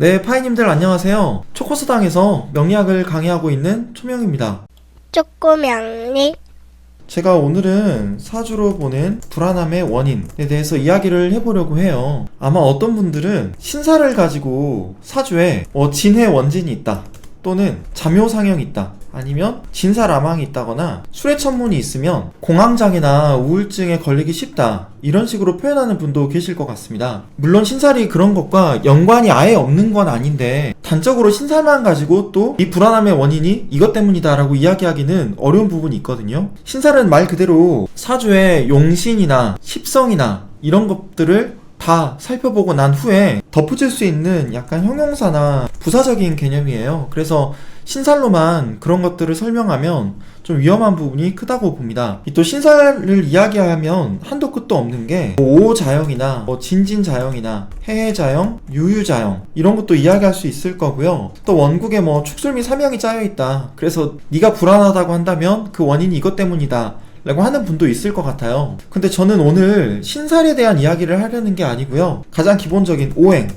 네, 파이님들 안녕하세요. 초코수당에서 명리학을 강의하고 있는 초명입니다. 쪼꼬명리. 제가 오늘은 사주로 보는 불안함의 원인에 대해서 이야기를 해보려고 해요. 아마 어떤 분들은 신사를 가지고 사주에 진해 원진이 있다, 또는 잠묘상형이 있다, 아니면 진사라망이 있다거나 수레천문이 있으면 공황장애나 우울증에 걸리기 쉽다, 이런 식으로 표현하는 분도 계실 것 같습니다. 물론 신살이 그런 것과 연관이 아예 없는 건 아닌데, 단적으로 신살만 가지고 또 이 불안함의 원인이 이것 때문이다 라고 이야기하기는 어려운 부분이 있거든요. 신살은 말 그대로 사주의 용신이나 십성이나 이런 것들을 다 살펴보고 난 후에 덧붙일 수 있는 약간 형용사나 부사적인 개념이에요. 그래서 신살로만 그런 것들을 설명하면 좀 위험한 부분이 크다고 봅니다. 또 신살을 이야기하면 한도 끝도 없는 게 오자영이나 진진자영이나 해해자영, 유유자영 이런 것도 이야기할 수 있을 거고요. 또 원국에 축술미 삼형이 짜여있다, 그래서 네가 불안하다고 한다면 그 원인이 이것 때문이다 라고 하는 분도 있을 것 같아요. 근데 저는 오늘 신살에 대한 이야기를 하려는 게 아니고요, 가장 기본적인 오행,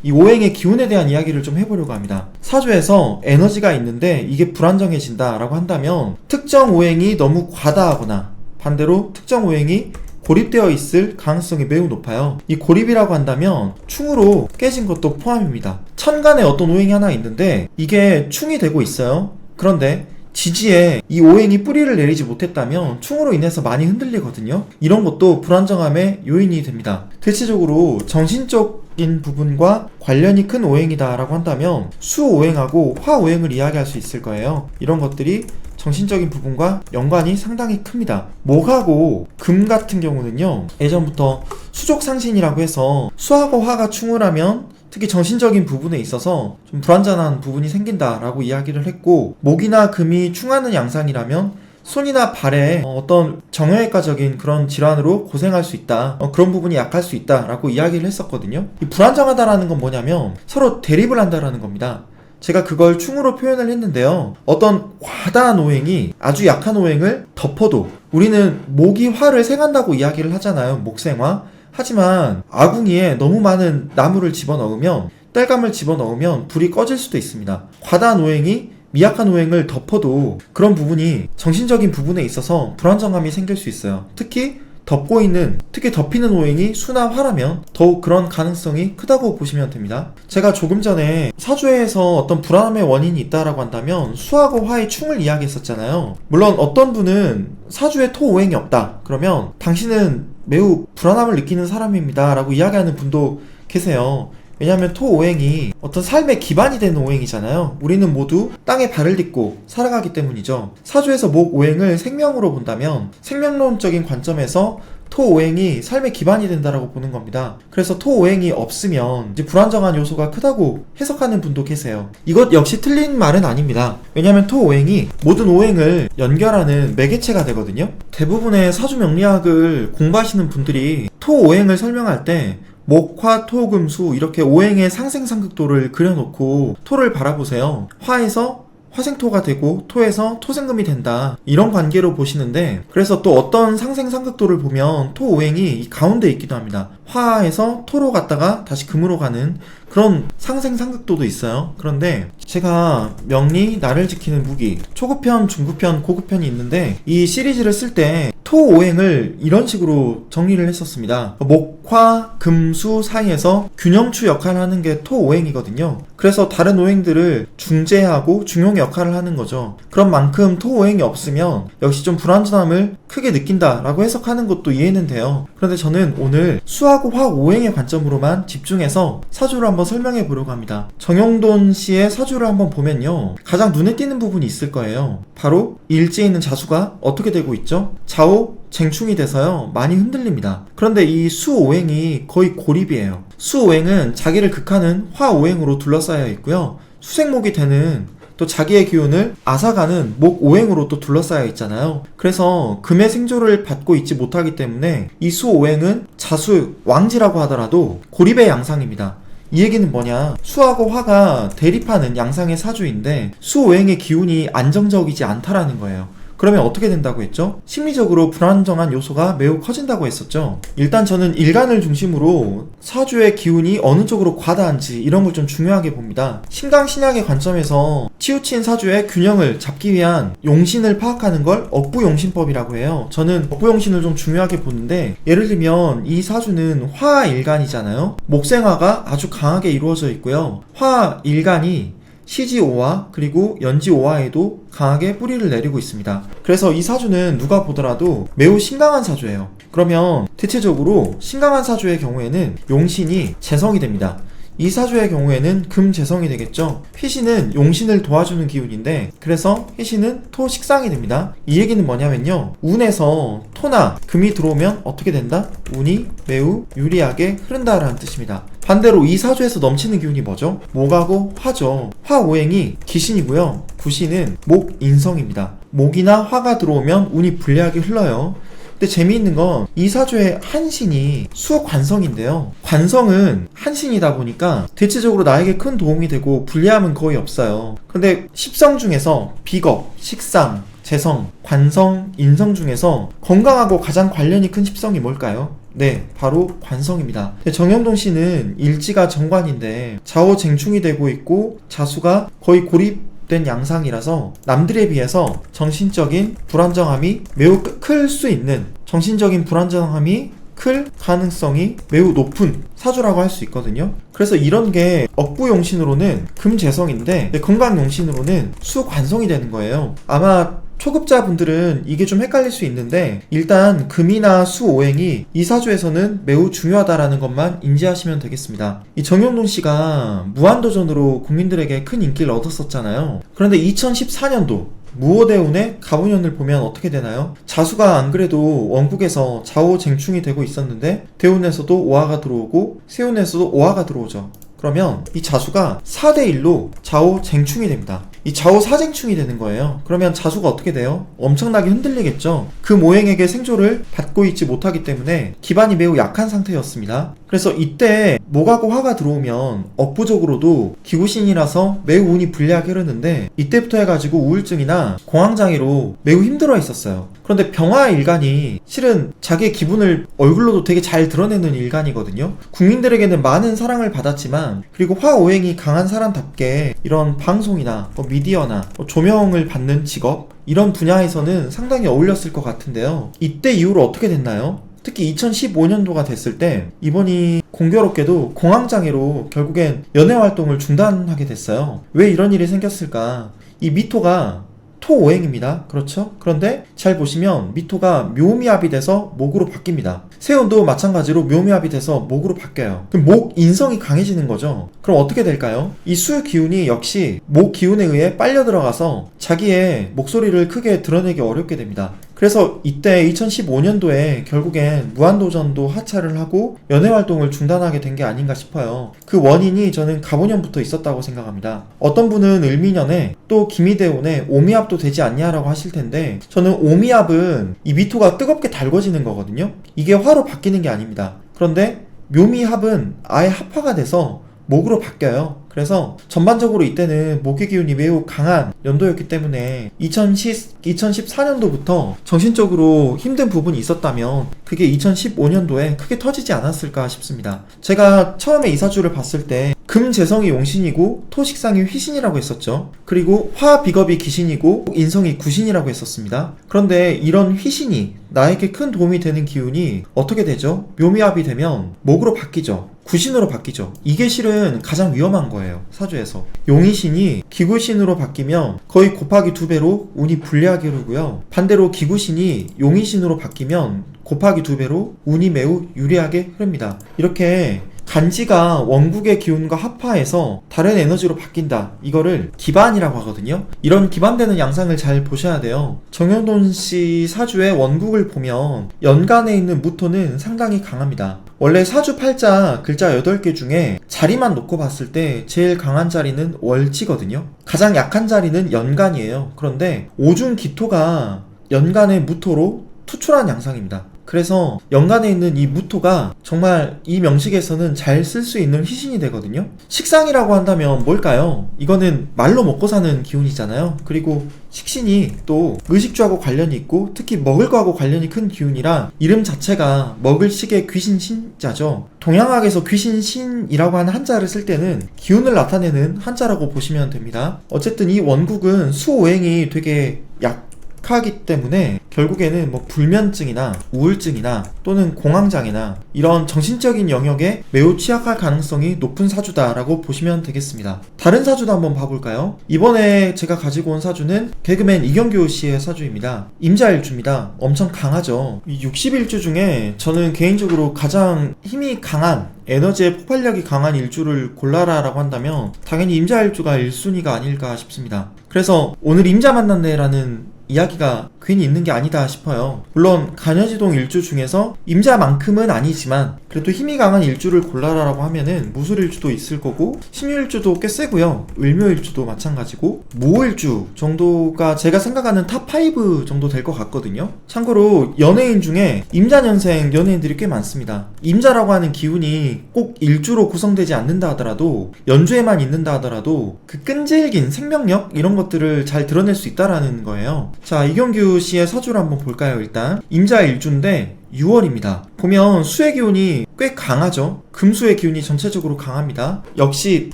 이 오행의 기운에 대한 이야기를 좀 해보려고 합니다. 사주에서 에너지가 있는데 이게 불안정해진다 라고 한다면 특정 오행이 너무 과다하거나 반대로 특정 오행이 고립되어 있을 가능성이 매우 높아요. 이 고립이라고 한다면 충으로 깨진 것도 포함입니다. 천간에 어떤 오행이 하나 있는데 이게 충이 되고 있어요. 그런데 지지에 이 오행이 뿌리를 내리지 못했다면 충으로 인해서 많이 흔들리거든요. 이런 것도 불안정함의 요인이 됩니다. 대체적으로 정신적인 부분과 관련이 큰 오행이다 라고 한다면 수오행하고 화오행을 이야기할 수 있을 거예요. 이런 것들이 정신적인 부분과 연관이 상당히 큽니다. 목하고 금 같은 경우는요, 예전부터 수족상신이라고 해서 수하고 화가 충을 하면 특히 정신적인 부분에 있어서 좀 불안전한 부분이 생긴다라고 이야기를 했고, 목이나 금이 충하는 양상이라면 손이나 발에 어떤 정형외과적인 그런 질환으로 고생할 수 있다, 그런 부분이 약할 수 있다라고 이야기를 했었거든요. 이 불안정하다라는 건 뭐냐면 서로 대립을 한다라는 겁니다. 제가 그걸 충으로 표현을 했는데요, 어떤 과다한 오행이 아주 약한 오행을 덮어도, 우리는 목이 화를 생한다고 이야기를 하잖아요, 목생화. 하지만 아궁이에 너무 많은 나무를 집어넣으면, 땔감을 집어넣으면 불이 꺼질 수도 있습니다. 과다한 오행이 미약한 오행을 덮어도 그런 부분이 정신적인 부분에 있어서 불안정함이 생길 수 있어요. 특히 덮이는 오행이 수나 화라면 더욱 그런 가능성이 크다고 보시면 됩니다. 제가 조금 전에 사주에서 어떤 불안함의 원인이 있다라고 한다면 수하고 화의 충을 이야기했었잖아요. 물론 어떤 분은 사주에 토오행이 없다, 그러면 당신은 매우 불안함을 느끼는 사람입니다 라고 이야기하는 분도 계세요. 왜냐하면 토오행이 어떤 삶의 기반이 되는 오행이잖아요. 우리는 모두 땅에 발을 딛고 살아가기 때문이죠. 사주에서 목 오행을 생명으로 본다면 생명론적인 관점에서 토오행이 삶의 기반이 된다라고 보는 겁니다. 그래서 토오행이 없으면 이제 불안정한 요소가 크다고 해석하는 분도 계세요. 이것 역시 틀린 말은 아닙니다. 왜냐하면 토오행이 모든 오행을 연결하는 매개체가 되거든요. 대부분의 사주 명리학을 공부하시는 분들이 토오행을 설명할 때 목, 화, 토, 금, 수 이렇게 오행의 상생상극도를 그려놓고 토를 바라보세요. 화에서 화생토가 되고 토에서 토생금이 된다, 이런 관계로 보시는데, 그래서 또 어떤 상생상극도를 보면 토오행이 이 가운데 있기도 합니다. 화에서 토로 갔다가 다시 금으로 가는 그런 상생상극도도 있어요. 그런데 제가 명리, 나를 지키는 무기, 초급편, 중급편, 고급편이 있는데 이 시리즈를 쓸 때 토오행을 이런 식으로 정리를 했었습니다. 목, 화, 금, 수 사이에서 균형추 역할을 하는 게 토오행이거든요. 그래서 다른 오행들을 중재하고 중용 역할을 하는 거죠. 그런 만큼 토오행이 없으면 역시 좀 불안정함을 크게 느낀다라고 해석하는 것도 이해는 돼요. 그런데 저는 오늘 수하고 화 오행의 관점으로만 집중해서 사주를 한번 설명해 보려고 합니다. 정용돈 씨의 사주를 한번 보면요, 가장 눈에 띄는 부분이 있을 거예요. 바로 일지에 있는 자수가 어떻게 되고 있죠? 좌우 쟁충이 돼서요, 많이 흔들립니다. 그런데 이 수오행이 거의 고립이에요. 수오행은 자기를 극하는 화오행으로 둘러싸여 있고요, 수생목이 되는 또 자기의 기운을 앗아가는 목 오행으로 또 둘러싸여 있잖아요. 그래서 금의 생조를 받고 있지 못하기 때문에 이 수오행은 자수, 왕지라고 하더라도 고립의 양상입니다. 이 얘기는 뭐냐, 수하고 화가 대립하는 양상의 사주인데 수오행의 기운이 안정적이지 않다라는 거예요. 그러면 어떻게 된다고 했죠? 심리적으로 불안정한 요소가 매우 커진다고 했었죠. 일단 저는 일간을 중심으로 사주의 기운이 어느 쪽으로 과다한지 이런 걸 좀 중요하게 봅니다. 신강신약의 관점에서 치우친 사주의 균형을 잡기 위한 용신을 파악하는 걸 억부용신법이라고 해요. 저는 억부용신을 좀 중요하게 보는데, 예를 들면 이 사주는 화일간이잖아요. 목생화가 아주 강하게 이루어져 있고요. 화일간이 시지오화 그리고 연지오화에도 강하게 뿌리를 내리고 있습니다. 그래서 이 사주는 누가 보더라도 매우 신강한 사주예요. 그러면 대체적으로 신강한 사주의 경우에는 용신이 재성이 됩니다. 이 사주의 경우에는 금재성이 되겠죠. 희신은 용신을 도와주는 기운인데, 그래서 희신은 토식상이 됩니다. 이 얘기는 뭐냐면요, 운에서 토나 금이 들어오면 어떻게 된다? 운이 매우 유리하게 흐른다라는 뜻입니다. 반대로 이 사주에서 넘치는 기운이 뭐죠? 목하고 화죠. 화오행이 기신이고요, 구신은 목인성입니다. 목이나 화가 들어오면 운이 불리하게 흘러요. 근데 재미있는 건 이 사주의 한신이 수관성인데요. 관성은 한신이다 보니까 대체적으로 나에게 큰 도움이 되고 불리함은 거의 없어요. 근데 십성 중에서 비겁, 식상, 재성, 관성, 인성 중에서 건강하고 가장 관련이 큰 십성이 뭘까요? 네, 바로 관성입니다. 정영돈 씨는 일지가 정관인데 좌우쟁충이 되고 있고 자수가 거의 고립된 양상이라서 남들에 비해서 정신적인 불안정함이 매우 클 수 있는, 정신적인 불안정함이 클 가능성이 매우 높은 사주라고 할 수 있거든요. 그래서 이런 게 억부용신으로는 금재성인데 건강용신으로는 수관성이 되는 거예요. 아마 초급자분들은 이게 좀 헷갈릴 수 있는데, 일단 금이나 수오행이 이 사주에서는 매우 중요하다라는 것만 인지하시면 되겠습니다. 이 정영돈 씨가 무한도전으로 국민들에게 큰 인기를 얻었었잖아요. 그런데 2014년도 무오대운의 갑운연을 보면 어떻게 되나요? 자수가 안 그래도 원국에서 좌우쟁충이 되고 있었는데 대운에서도 오화가 들어오고 세운에서도 오화가 들어오죠. 그러면 이 자수가 4대1로 좌우쟁충이 됩니다. 이 좌우사쟁충이 되는 거예요. 그러면 자수가 어떻게 돼요? 엄청나게 흔들리겠죠. 그 모행에게 생조를 받고 있지 못하기 때문에 기반이 매우 약한 상태였습니다. 그래서 이때 목하고 화가 들어오면 억부적으로도 기구신이라서 매우 운이 불리하게 흐르는데, 이때부터 해가지고 우울증이나 공황장애로 매우 힘들어 했었어요. 그런데 병화일간이 실은 자기의 기분을 얼굴로도 되게 잘 드러내는 일간이거든요. 국민들에게는 많은 사랑을 받았지만, 그리고 화오행이 강한 사람답게 이런 방송이나 미디어나 조명을 받는 직업, 이런 분야에서는 상당히 어울렸을 것 같은데요. 이때 이후로 어떻게 됐나요? 특히 2015년도가 됐을 때 이번이 공교롭게도 공황장애로 결국엔 연애활동을 중단하게 됐어요. 왜 이런 일이 생겼을까? 이 미토가 토오행입니다. 그렇죠? 그런데 잘 보시면 미토가 묘미합이 돼서 목으로 바뀝니다. 세운도 마찬가지로 묘미합이 돼서 목으로 바뀌어요. 그럼 목 인성이 강해지는 거죠. 그럼 어떻게 될까요? 이 수 기운이 역시 목 기운에 의해 빨려 들어가서 자기의 목소리를 크게 드러내기 어렵게 됩니다. 그래서 이때 2015년도에 결국엔 무한도전도 하차를 하고 연애활동을 중단하게 된 게 아닌가 싶어요. 그 원인이 저는 갑오년부터 있었다고 생각합니다. 어떤 분은 을미년에 또 기미대운에 오미합도 되지 않냐라고 하실 텐데, 저는 오미합은 이 미토가 뜨겁게 달궈지는 거거든요. 이게 화로 바뀌는 게 아닙니다. 그런데 묘미합은 아예 합화가 돼서 목으로 바뀌어요. 그래서 전반적으로 이때는 목의 기운이 매우 강한 연도였기 때문에 2014년도부터 정신적으로 힘든 부분이 있었다면 그게 2015년도에 크게 터지지 않았을까 싶습니다. 제가 처음에 이 사주를 봤을 때 금재성이 용신이고 토식상이 휘신이라고 했었죠. 그리고 화비겁이 기신이고 인성이 구신이라고 했었습니다. 그런데 이런 휘신이 나에게 큰 도움이 되는 기운이 어떻게 되죠? 묘미합이 되면 목으로 바뀌죠. 구신으로 바뀌죠. 이게 실은 가장 위험한 거예요, 사주에서. 용의신이 기구신으로 바뀌면 거의 곱하기 2배로 운이 불리하게 흐르고요. 반대로 기구신이 용의신으로 바뀌면 곱하기 2배로 운이 매우 유리하게 흐릅니다. 이렇게 간지가 원국의 기운과 합화해서 다른 에너지로 바뀐다, 이거를 기반이라고 하거든요. 이런 기반되는 양상을 잘 보셔야 돼요. 정영돈 씨 사주의 원국을 보면 연간에 있는 무토는 상당히 강합니다. 원래 사주 팔자 글자 8개 중에 자리만 놓고 봤을 때 제일 강한 자리는 월지거든요. 가장 약한 자리는 연간이에요. 그런데 오중 기토가 연간의 무토로 투출한 양상입니다. 그래서 연간에 있는 이 무토가 정말 이 명식에서는 잘 쓸 수 있는 휘신이 되거든요. 식상이라고 한다면 뭘까요? 이거는 말로 먹고 사는 기운이잖아요. 그리고 식신이 또 의식주하고 관련이 있고 특히 먹을 거하고 관련이 큰 기운이라 이름 자체가 먹을 식의 귀신 신자죠. 동양학에서 귀신 신이라고 하는 한자를 쓸 때는 기운을 나타내는 한자라고 보시면 됩니다. 어쨌든 이 원국은 수오행이 되게 약하기 때문에 결국에는 뭐 불면증이나 우울증이나 또는 공황장애나 이런 정신적인 영역에 매우 취약할 가능성이 높은 사주다라고 보시면 되겠습니다. 다른 사주도 한번 봐볼까요? 이번에 제가 가지고 온 사주는 개그맨 이경규 씨의 사주입니다. 임자일주입니다. 엄청 강하죠. 이 60일주 중에 저는 개인적으로 가장 힘이 강한 에너지의 폭발력이 강한 일주를 골라라라고 한다면 당연히 임자일주가 1순위가 아닐까 싶습니다. 그래서 오늘 임자 만났네라는 이야기가 괜히 있는 게 아니다 싶어요. 물론 간여지동 일주 중에서 임자만큼은 아니지만 그래도 힘이 강한 일주를 골라라라고 하면은 무술일주도 있을 거고 신유일주도 꽤 세고요. 을묘일주도 마찬가지고 모일주 정도가 제가 생각하는 탑5 정도 될 것 같거든요. 참고로 연예인 중에 임자년생 연예인들이 꽤 많습니다. 임자라고 하는 기운이 꼭 일주로 구성되지 않는다 하더라도 연주에만 있는다 하더라도 그 끈질긴 생명력 이런 것들을 잘 드러낼 수 있다라는 거예요. 자, 이경규 씨의 사주를 한번 볼까요? 일단 임자일주인데 6월입니다. 보면 수의 기운이 꽤 강하죠. 금수의 기운이 전체적으로 강합니다. 역시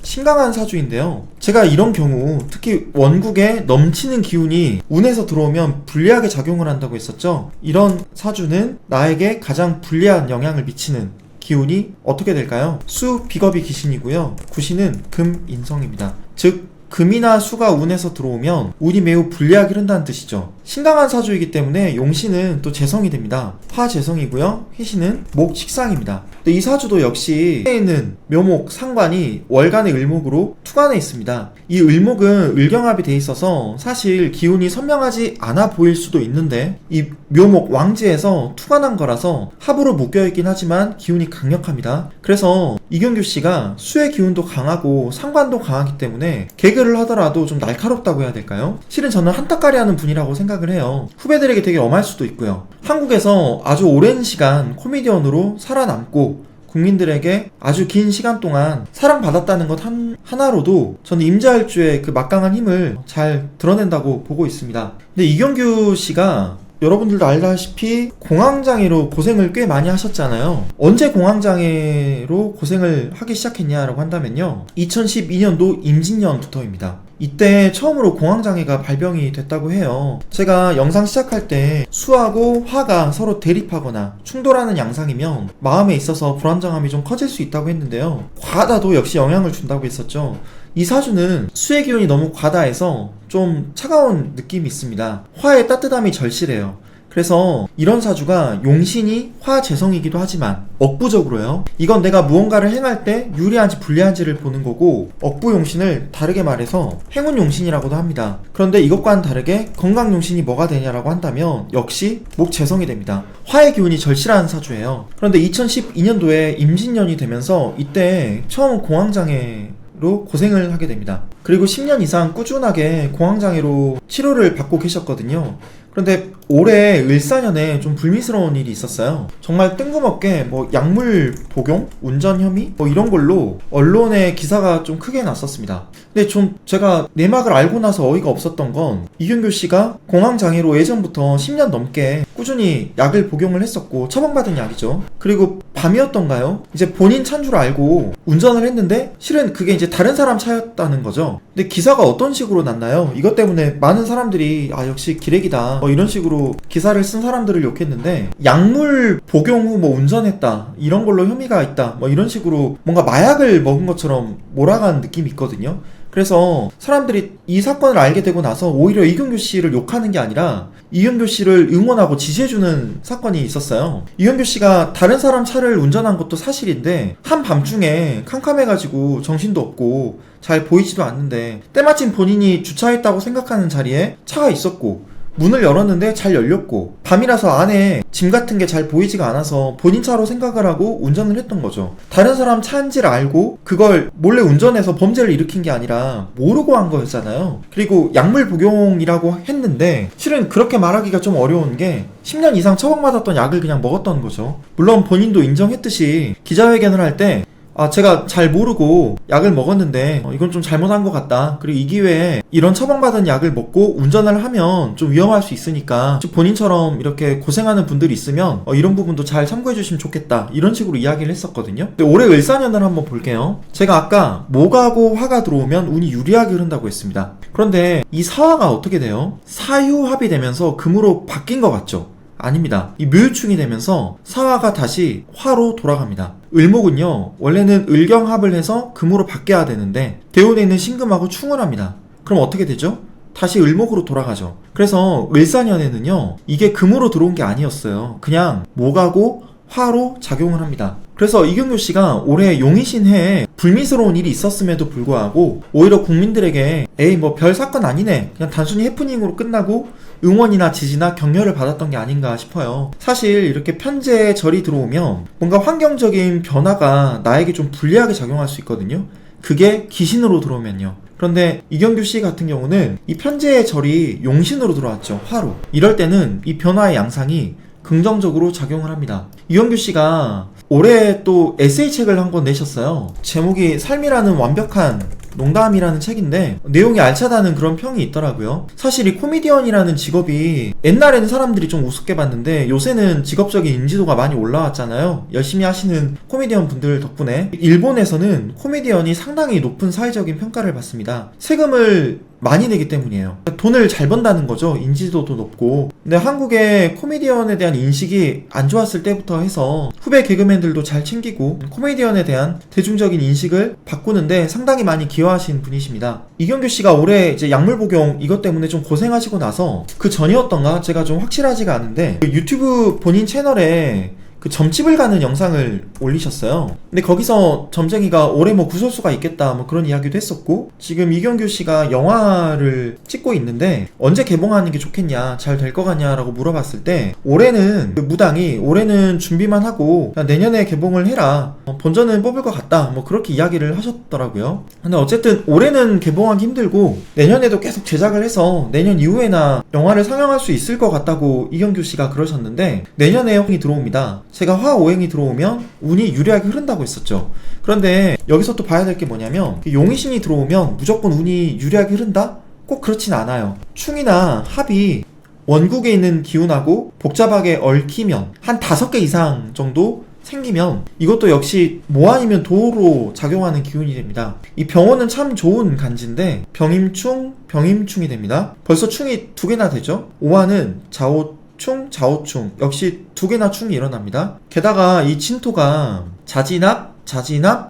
신강한 사주인데요. 제가 이런 경우 특히 원국에 넘치는 기운이 운에서 들어오면 불리하게 작용을 한다고 했었죠. 이런 사주는 나에게 가장 불리한 영향을 미치는 기운이 어떻게 될까요? 수 비겁이 기신이고요. 구신은 금 인성입니다. 즉 금이나 수가 운에서 들어오면 운이 매우 불리하게 흐른다는 뜻이죠. 신강한 사주이기 때문에 용신은 또 재성이 됩니다. 화재성이고요. 희신은 목식상입니다. 근데 이 사주도 역시 에 있는 묘목 상관이 월간의 을목으로 투간에 있습니다. 이 을목은 을경합이 돼 있어서 사실 기운이 선명하지 않아 보일 수도 있는데 이 묘목 왕지에서 투간한 거라서 합으로 묶여있긴 하지만 기운이 강력합니다. 그래서 이경규 씨가 수의 기운도 강하고 상관도 강하기 때문에 개그를 하더라도 좀 날카롭다고 해야 될까요? 실은 저는 한따까리 하는 분이라고 생각을 해요. 후배들에게 되게 엄할 수도 있고요. 한국에서 아주 오랜 시간 코미디언으로 살아남고 국민들에게 아주 긴 시간 동안 사랑받았다는 것 하나로도 저는 임자일주의 그 막강한 힘을 잘 드러낸다고 보고 있습니다. 근데 이경규 씨가 여러분들도 알다시피 공황장애로 고생을 꽤 많이 하셨잖아요. 언제 공황장애로 고생을 하기 시작했냐라고 한다면요, 2012년도 임진년부터입니다. 이때 처음으로 공황장애가 발병이 됐다고 해요. 제가 영상 시작할 때 수하고 화가 서로 대립하거나 충돌하는 양상이면 마음에 있어서 불안정함이 좀 커질 수 있다고 했는데요, 과다도 역시 영향을 준다고 했었죠. 이 사주는 수의 기운이 너무 과다해서 좀 차가운 느낌이 있습니다. 화의 따뜻함이 절실해요. 그래서 이런 사주가 용신이 화재성이기도 하지만 억부적으로요, 이건 내가 무언가를 행할 때 유리한지 불리한지를 보는 거고, 억부용신을 다르게 말해서 행운용신이라고도 합니다. 그런데 이것과는 다르게 건강용신이 뭐가 되냐라고 한다면 역시 목재성이 됩니다. 화의 기운이 절실한 사주예요. 그런데 2012년도에 임진년이 되면서 이때 처음 공황장애로 고생을 하게 됩니다. 그리고 10년 이상 꾸준하게 공황장애로 치료를 받고 계셨거든요. 그런데 올해 을사년에 좀 불미스러운 일이 있었어요. 정말 뜬금없게 뭐 약물 복용, 운전 혐의 뭐 이런 걸로 언론에 기사가 좀 크게 났었습니다. 근데 좀 제가 내막을 알고 나서 어이가 없었던 건 이경규 씨가 공황장애로 예전부터 10년 넘게 꾸준히 약을 복용을 했었고 처방받은 약이죠. 그리고 밤이었던가요? 이제 본인 찬 줄 알고 운전을 했는데 실은 그게 이제 다른 사람 차였다는 거죠. 근데 기사가 어떤 식으로 났나요? 이것 때문에 많은 사람들이 아 역시 기레기다 뭐 이런 식으로 기사를 쓴 사람들을 욕했는데, 약물 복용 후 뭐 운전했다 이런 걸로 혐의가 있다 뭐 이런 식으로 뭔가 마약을 먹은 것처럼 몰아간 느낌이 있거든요. 그래서 사람들이 이 사건을 알게 되고 나서 오히려 이경규 씨를 욕하는 게 아니라 이경규 씨를 응원하고 지지해주는 사건이 있었어요. 이경규 씨가 다른 사람 차를 운전한 것도 사실인데 한밤중에 캄캄해가지고 정신도 없고 잘 보이지도 않는데 때마침 본인이 주차했다고 생각하는 자리에 차가 있었고 문을 열었는데 잘 열렸고 밤이라서 안에 짐 같은 게 잘 보이지가 않아서 본인 차로 생각을 하고 운전을 했던 거죠. 다른 사람 차인지를 알고 그걸 몰래 운전해서 범죄를 일으킨 게 아니라 모르고 한 거였잖아요. 그리고 약물 복용이라고 했는데 실은 그렇게 말하기가 좀 어려운 게 10년 이상 처방받았던 약을 그냥 먹었던 거죠. 물론 본인도 인정했듯이 기자회견을 할 때 제가 잘 모르고 약을 먹었는데 이건 좀 잘못한 것 같다. 그리고 이 기회에 이런 처방받은 약을 먹고 운전을 하면 좀 위험할 수 있으니까 본인처럼 이렇게 고생하는 분들이 있으면 이런 부분도 잘 참고해 주시면 좋겠다. 이런 식으로 이야기를 했었거든요. 근데 올해 을사년을 한번 볼게요. 제가 아까 목하고 화가 들어오면 운이 유리하게 흐른다고 했습니다. 그런데 이 사화가 어떻게 돼요? 사유합이 되면서 금으로 바뀐 것 같죠? 아닙니다. 이 묘유충이 되면서 사화가 다시 화로 돌아갑니다. 을목은요, 원래는 을경합을 해서 금으로 바뀌어야 되는데 대운에 있는 신금하고 충을 합니다. 그럼 어떻게 되죠? 다시 을목으로 돌아가죠. 그래서 을사년에는요, 이게 금으로 들어온 게 아니었어요. 그냥 목하고 화로 작용을 합니다. 그래서 이경규 씨가 올해 용의신 해에 불미스러운 일이 있었음에도 불구하고 오히려 국민들에게 에이 뭐 별 사건 아니네, 그냥 단순히 해프닝으로 끝나고 응원이나 지지나 격려를 받았던 게 아닌가 싶어요. 사실 이렇게 편제에 절이 들어오면 뭔가 환경적인 변화가 나에게 좀 불리하게 작용할 수 있거든요. 그게 기신으로 들어오면요. 그런데 이경규 씨 같은 경우는 이 편제의 절이 용신으로 들어왔죠. 화로. 이럴 때는 이 변화의 양상이 긍정적으로 작용을 합니다. 이경규 씨가 올해 또 에세이책을 한 권 내셨어요. 제목이 삶이라는 완벽한 농담이라는 책인데 내용이 알차다는 그런 평이 있더라고요. 사실 이 코미디언이라는 직업이 옛날에는 사람들이 좀 우습게 봤는데 요새는 직업적인 인지도가 많이 올라왔잖아요. 열심히 하시는 코미디언 분들 덕분에 일본에서는 코미디언이 상당히 높은 사회적인 평가를 받습니다. 세금을 많이 내기 때문이에요. 돈을 잘 번다는 거죠. 인지도도 높고. 근데 한국의 코미디언에 대한 인식이 안 좋았을 때부터 해서 후배 개그맨들도 잘 챙기고 코미디언에 대한 대중적인 인식을 바꾸는데 상당히 많이 기여하신 분이십니다. 이경규 씨가 올해 이제 약물 복용 이것 때문에 좀 고생하시고 나서 그 전이었던가 제가 좀 확실하지가 않은데 그 유튜브 본인 채널에 그 점집을 가는 영상을 올리셨어요. 근데 거기서 점쟁이가 올해 뭐 구설수가 있겠다 뭐 그런 이야기도 했었고, 지금 이경규 씨가 영화를 찍고 있는데 언제 개봉하는 게 좋겠냐, 잘 될 것 같냐라고 물어봤을 때 올해는 그 무당이 올해는 준비만 하고 그냥 내년에 개봉을 해라, 본전은 뽑을 것 같다 뭐 그렇게 이야기를 하셨더라고요. 근데 어쨌든 올해는 개봉하기 힘들고 내년에도 계속 제작을 해서 내년 이후에나 영화를 상영할 수 있을 것 같다고 이경규 씨가 그러셨는데 내년에 형이 들어옵니다. 제가 화오행이 들어오면 운이 유리하게 흐른다고 했었죠. 그런데 여기서 또 봐야 될 게 뭐냐면 용의신이 들어오면 무조건 운이 유리하게 흐른다? 꼭 그렇진 않아요. 충이나 합이 원국에 있는 기운하고 복잡하게 얽히면 한 5개 이상 정도 생기면 이것도 역시 모 아니면 도로 작용하는 기운이 됩니다. 이 병원은 참 좋은 간지인데 병임충이 됩니다. 벌써 충이 2개나 되죠. 오화는 좌오충, 좌오충 역시 2개나 충이 일어납니다. 게다가 이 진토가 자진합,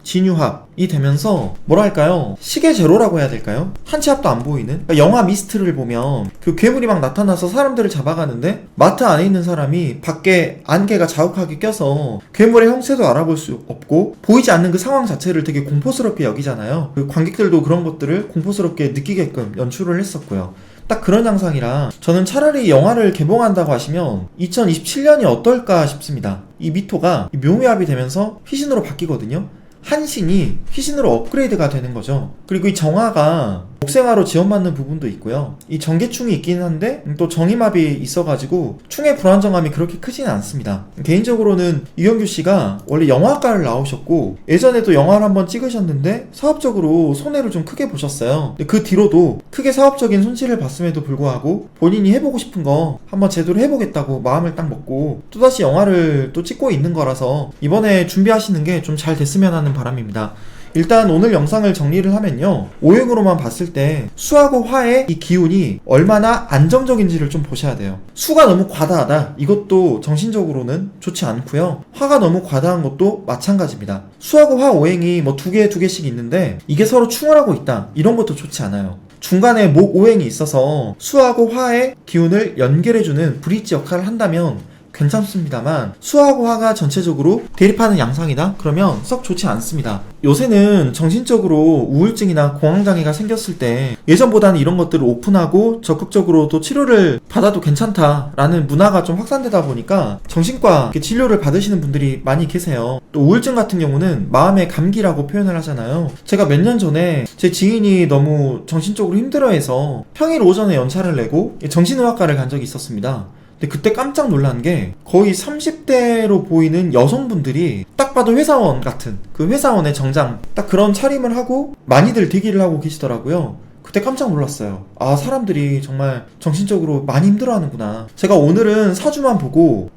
진유합이 되면서 뭐랄까요, 시계 제로라고 해야 될까요? 한 치 앞도 안 보이는. 그러니까 영화 미스트를 보면 그 괴물이 막 나타나서 사람들을 잡아가는데 마트 안에 있는 사람이 밖에 안개가 자욱하게 껴서 괴물의 형체도 알아볼 수 없고 보이지 않는 그 상황 자체를 되게 공포스럽게 여기잖아요. 그 관객들도 그런 것들을 공포스럽게 느끼게끔 연출을 했었고요. 딱 그런 양상이라 저는 차라리 영화를 개봉한다고 하시면 2027년이 어떨까 싶습니다. 이 미토가 묘미합이 되면서 휘신으로 바뀌거든요. 한신이 휘신으로 업그레이드가 되는 거죠. 그리고 이 정화가 목생화로 지원받는 부분도 있고요. 이 정계충이 있긴 한데 또 정임합이 있어가지고 충의 불안정함이 그렇게 크지는 않습니다. 개인적으로는 이경규 씨가 원래 영화과를 나오셨고 예전에도 영화를 한번 찍으셨는데 사업적으로 손해를 좀 크게 보셨어요. 근데 그 뒤로도 크게 사업적인 손실을 봤음에도 불구하고 본인이 해보고 싶은 거 한번 제대로 해보겠다고 마음을 딱 먹고 또다시 영화를 또 찍고 있는 거라서 이번에 준비하시는 게 좀 잘 됐으면 하는 바람입니다. 일단 오늘 영상을 정리를 하면요, 오행으로만 봤을 때 수하고 화의 이 기운이 얼마나 안정적인지를 좀 보셔야 돼요. 수가 너무 과다하다, 이것도 정신적으로는 좋지 않고요. 화가 너무 과다한 것도 마찬가지입니다. 수하고 화 오행이 뭐 2개씩 있는데 이게 서로 충을 하고 있다, 이런 것도 좋지 않아요. 중간에 목 오행이 있어서 수하고 화의 기운을 연결해주는 브릿지 역할을 한다면 괜찮습니다만 수하고 화가 전체적으로 대립하는 양상이다? 그러면 썩 좋지 않습니다. 요새는 정신적으로 우울증이나 공황장애가 생겼을 때 예전보다는 이런 것들을 오픈하고 적극적으로 또 치료를 받아도 괜찮다라는 문화가 좀 확산되다 보니까 정신과 진료를 받으시는 분들이 많이 계세요. 또 우울증 같은 경우는 마음의 감기라고 표현을 하잖아요. 제가 몇 년 전에 제 지인이 너무 정신적으로 힘들어해서 평일 오전에 연차를 내고 정신의학과를 간 적이 있었습니다. 근데 그때 깜짝 놀란 게 거의 30대로 보이는 여성분들이 딱 봐도 회사원 같은 그 회사원의 정장 딱 그런 차림을 하고 많이들 대기를 하고 계시더라고요. 그때 깜짝 놀랐어요. 아, 사람들이 정말 정신적으로 많이 힘들어하는구나. 제가 오늘은 사주만 보고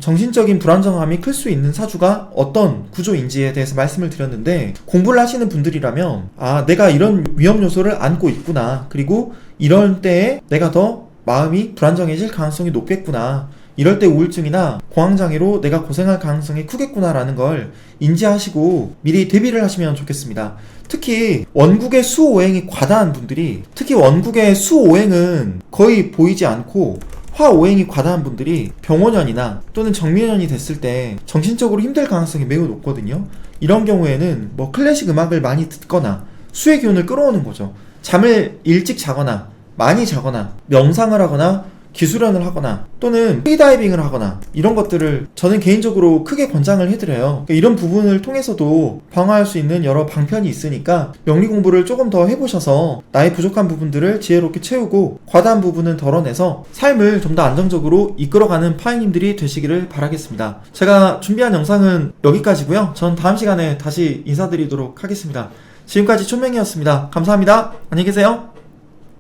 정신적인 불안정함이 클 수 있는 사주가 어떤 구조인지에 대해서 말씀을 드렸는데, 공부를 하시는 분들이라면 아, 내가 이런 위험 요소를 안고 있구나, 그리고 이럴 때에 내가 더 마음이 불안정해질 가능성이 높겠구나, 이럴 때 우울증이나 공황장애로 내가 고생할 가능성이 크겠구나 라는 걸 인지하시고 미리 대비를 하시면 좋겠습니다. 특히 원국의 수오행이 과다한 분들이, 특히 원국의 수오행은 거의 보이지 않고 화오행이 과다한 분들이 병원연이나 또는 정묘연이 됐을 때 정신적으로 힘들 가능성이 매우 높거든요. 이런 경우에는 뭐 클래식 음악을 많이 듣거나 수의 기운을 끌어오는 거죠. 잠을 일찍 자거나 많이 자거나 명상을 하거나 기술연을 하거나 또는 프리다이빙을 하거나 이런 것들을 저는 개인적으로 크게 권장을 해드려요. 이런 부분을 통해서도 방어할 수 있는 여러 방편이 있으니까 명리 공부를 조금 더 해보셔서 나의 부족한 부분들을 지혜롭게 채우고 과다한 부분은 덜어내서 삶을 좀 더 안정적으로 이끌어가는 파이님들이 되시기를 바라겠습니다. 제가 준비한 영상은 여기까지고요. 전 다음 시간에 다시 인사드리도록 하겠습니다. 지금까지 촌맹이었습니다. 감사합니다. 안녕히 계세요.